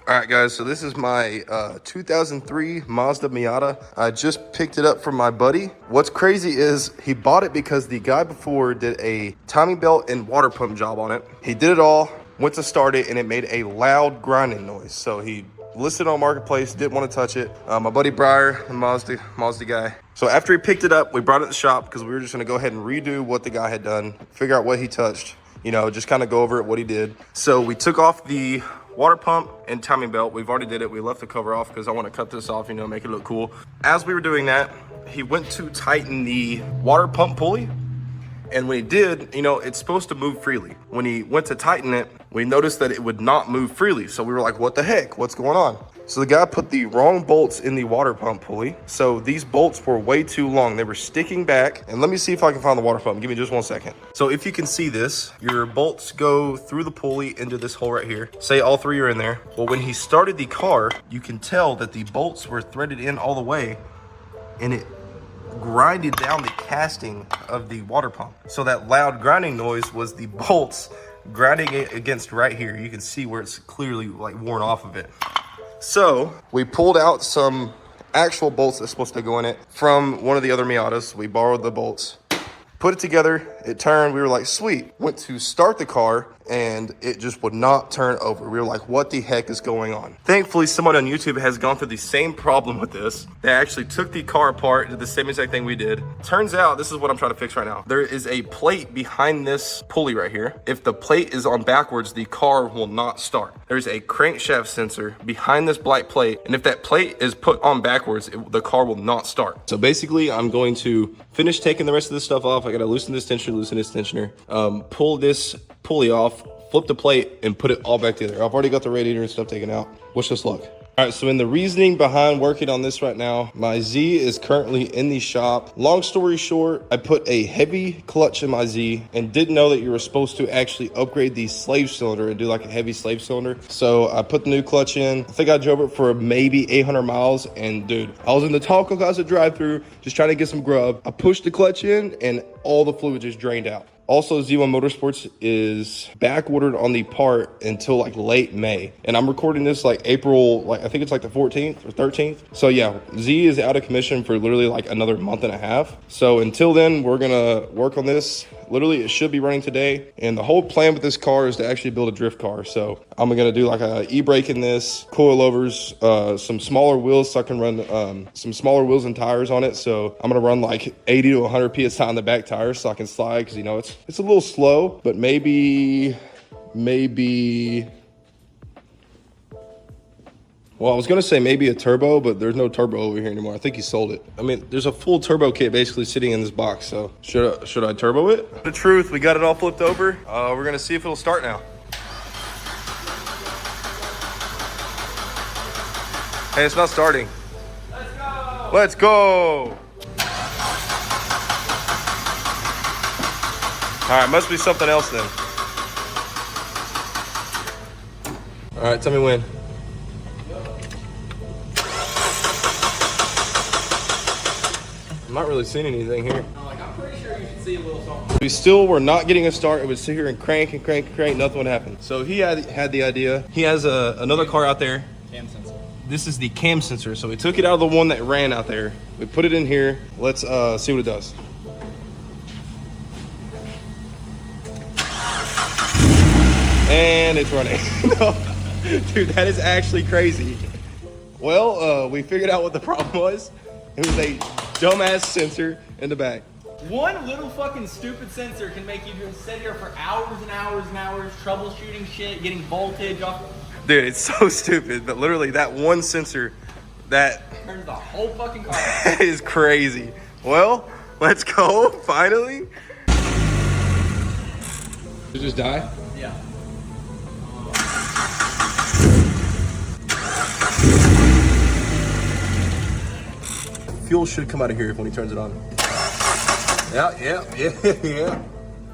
All right, guys, so this is my 2003 Mazda Miata. I just picked it up from my buddy. What's crazy is he bought it because the guy before did a timing belt and water pump job on it. He did it all, went to start it, and it made a loud grinding noise. So he listed on Marketplace, didn't want to touch it. My buddy Briar, the Mazda guy. So after he picked it up, we brought it to the shop because we were just gonna go ahead and redo what the guy had done, figure out what he touched, you know, just kind of go over it, what he did. So we took off the water pump and timing belt. We've already did it. We left the cover off because I want to cut this off, you know, make it look cool. As we were doing that, he went to tighten the water pump pulley. And when he did, you know, it's supposed to move freely. When he went to tighten it, we noticed that it would not move freely. So we were like, what the heck? What's going on? So the guy put the wrong bolts in the water pump pulley. So these bolts were way too long. They were sticking back. And let me see if I can find the water pump. Give me just 1 second. So if you can see this, your bolts go through the pulley into this hole right here. Say all three are in there. Well, when he started the car, you can tell that the bolts were threaded in all the way, and it grinded down the casting of the water pump. So that loud grinding noise was the bolts grinding it against right here. You can see where it's clearly like worn off of it. So we pulled out some actual bolts that's supposed to go in it from one of the other Miatas. We borrowed the bolts, put it together, it turned. We were like, sweet. Went to start the car and it just would not turn over. We were like, what the heck is going on? Thankfully, someone on YouTube has gone through the same problem with this. They actually took the car apart, did the same exact thing we did. Turns out, this is what I'm trying to fix right now. There is a plate behind this pulley right here. If the plate is on backwards, the car will not start. There's a crankshaft sensor behind this black plate, and if that plate is put on backwards, the car will not start. So basically, I'm going to finish taking the rest of this stuff off. I gotta loosen this tensioner, loosen this tensioner, pull this pulley off, flip the plate, and put it all back together. I've already got the radiator and stuff taken out. Wish us luck. All right, so in the reasoning behind working on this right now, my Z is currently in the shop. Long story short, I put a heavy clutch in my Z and didn't know that you were supposed to actually upgrade the slave cylinder and do like a heavy slave cylinder. So I put the new clutch in. I think I drove it for maybe 800 miles. And dude, I was in the Taco Casa drive-thru just trying to get some grub. I pushed the clutch in and all the fluid just drained out. Also, Z1 Motorsports is back ordered on the part until like late May. And I'm recording this like April, like I think it's like the 14th or 13th. So yeah, Z is out of commission for literally like another month and a half. So until then, we're gonna work on this. Literally, it should be running today. And the whole plan with this car is to actually build a drift car. So I'm gonna do like a e-brake in this, coilovers, some smaller wheels so I can run some smaller wheels and tires on it. So I'm gonna run like 80 to 100 PSI on the back tires so I can slide, because you know, it's a little slow, but maybe, well, I was gonna say maybe a turbo, but there's no turbo over here anymore. I think he sold it. I mean, there's a full turbo kit basically sitting in this box, so should I turbo it? The truth, we got it all flipped over. We're gonna see if it'll start now. Hey, it's not starting. Let's go! Let's go! All right, must be something else then. All right, tell me when. I'm not really seeing anything here. I'm pretty sure you should see a little something. We still were not getting a start. It would sit here and crank and crank and crank. Nothing would happen. So he had the idea. He has another car out there. Cam sensor. This is the cam sensor. So we took it out of the one that ran out there. We put it in here. Let's see what it does. And it's running. No, dude, that is actually crazy. Well, we figured out what the problem was. It was a dumbass sensor in the back. One little fucking stupid sensor can make you just sit here for hours and hours and hours troubleshooting shit, getting voltage off. Dude, it's so stupid, but literally that one sensor, that turns the whole fucking car. That is crazy. Well, let's go, finally. Did it just die? Yeah. Fuel should come out of here when he turns it on. Yeah.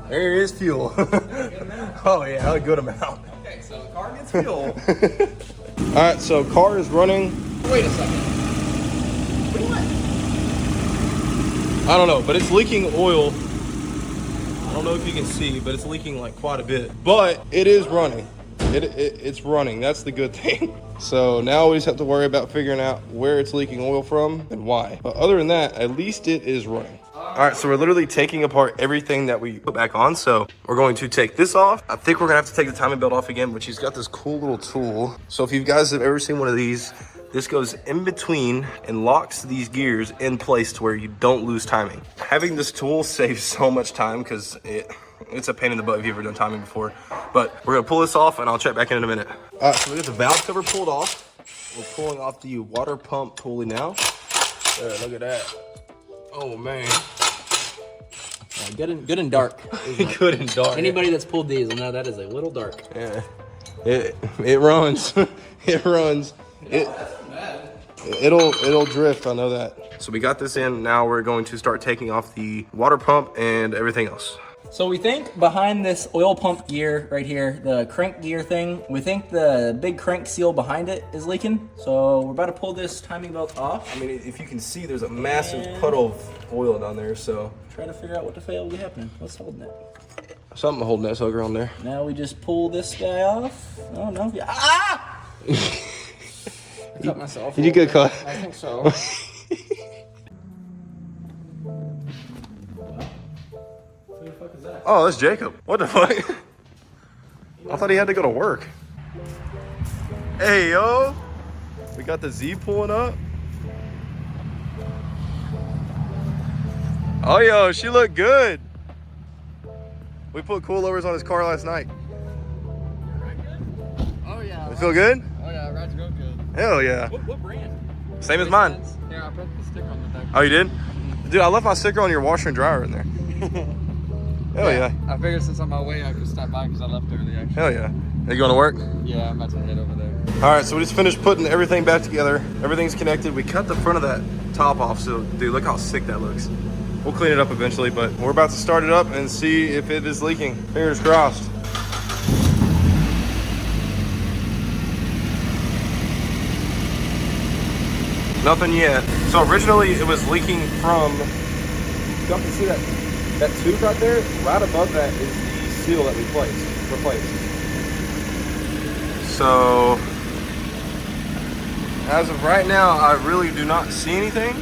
There is fuel. Oh yeah, a good amount. Okay, so the car gets fuel. All right, so car is running. Wait a second. What? I don't know, but it's leaking oil. I don't know if you can see, but it's leaking like quite a bit. But it is running. It's running. That's the good thing. So now we just have to worry about figuring out where it's leaking oil from and why. But other than that, at least it is running. All right, so we're literally taking apart everything that we put back on. So we're going to take this off. I think we're gonna have to take the timing belt off again, but she's got this cool little tool. So if you guys have ever seen one of these, this goes in between and locks these gears in place to where you don't lose timing. Having this tool saves so much time because it's a pain in the butt if you've ever done timing before. But we're gonna pull this off and I'll check back in a minute. All right, so we got the valve cover pulled off. We're pulling off the water pump pulley now. There, look at that. Oh man. Yeah, good and dark. Good and dark. Anybody that's pulled these will know that is a little dark. Yeah. It runs. It runs. It'll drift, I know that. So we got this in, now we're going to start taking off the water pump and everything else. So we think behind this oil pump gear right here, the crank gear thing, we think the big crank seal behind it is leaking. So we're about to pull this timing belt off. I mean, if you can see, there's a massive puddle of oil down there, so. Trying to figure out what the fail will be happening. What's holding it? Something holding that sucker on there. Now we just pull this guy off. Oh no. Ah! I cut myself. Did you get caught? I think so. Oh, that's Jacob. What the fuck? I thought he had to go to work. Hey, yo. We got the Z pulling up. Oh, yo, she looked good. We put coilovers on his car last night. Oh yeah. You feel good? Oh yeah, rides real good. Hell yeah. What brand? Same as mine. Yeah, I put the sticker on the back. Oh, you did? Dude, I left my sticker on your washer and dryer in there. Hell yeah. I figured since I'm on my way, I could stop by because I left early, actually. Hell yeah. Are you going to work? Yeah, I'm about to head over there. All right, so we just finished putting everything back together. Everything's connected. We cut the front of that top off, so dude, look how sick that looks. We'll clean it up eventually, but we're about to start it up and see if it is leaking. Fingers crossed. Nothing yet. So originally it was leaking from, you can see that tube right there? Right above that is the seal that we replaced. So, as of right now, I really do not see anything.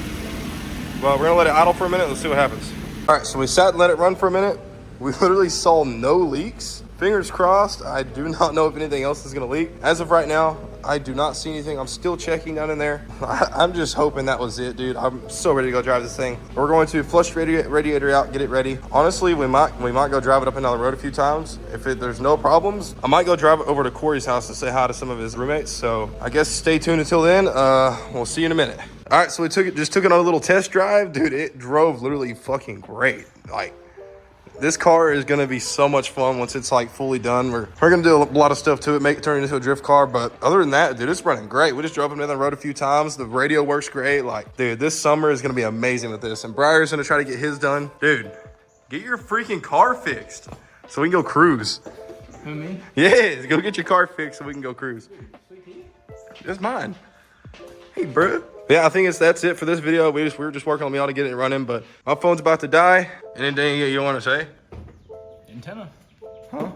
But we're gonna let it idle for a minute. Let's see what happens. All right, so we sat and let it run for a minute. We literally saw no leaks. Fingers crossed. I do not know if anything else is gonna leak. As of right now, I do not see anything. I'm still checking down in there. I'm just hoping that was it, dude. I'm so ready to go drive this thing. We're going to flush the radiator out, get it ready. Honestly, we might go drive it up and down the road a few times. If there's no problems, I might go drive it over to Corey's house to say hi to some of his roommates. So I guess stay tuned until then. We'll see you in a minute. All right, so we took it on a little test drive. Dude, it drove literally fucking great. Like, this car is gonna be so much fun once it's like fully done. We're gonna do a lot of stuff to it, make it turn into a drift car. But other than that, dude, it's running great. We just drove it down the road a few times. The radio works great. Like, dude, this summer is gonna be amazing with this. And Briar's gonna try to get his done. Dude, get your freaking car fixed so we can go cruise. Who, me? Yes, go get your car fixed so we can go cruise. It's mine. Hey, bro. Yeah, I think that's it for this video. We were just working on Miata getting it running, but my phone's about to die. Anything you want to say? Antenna. Huh?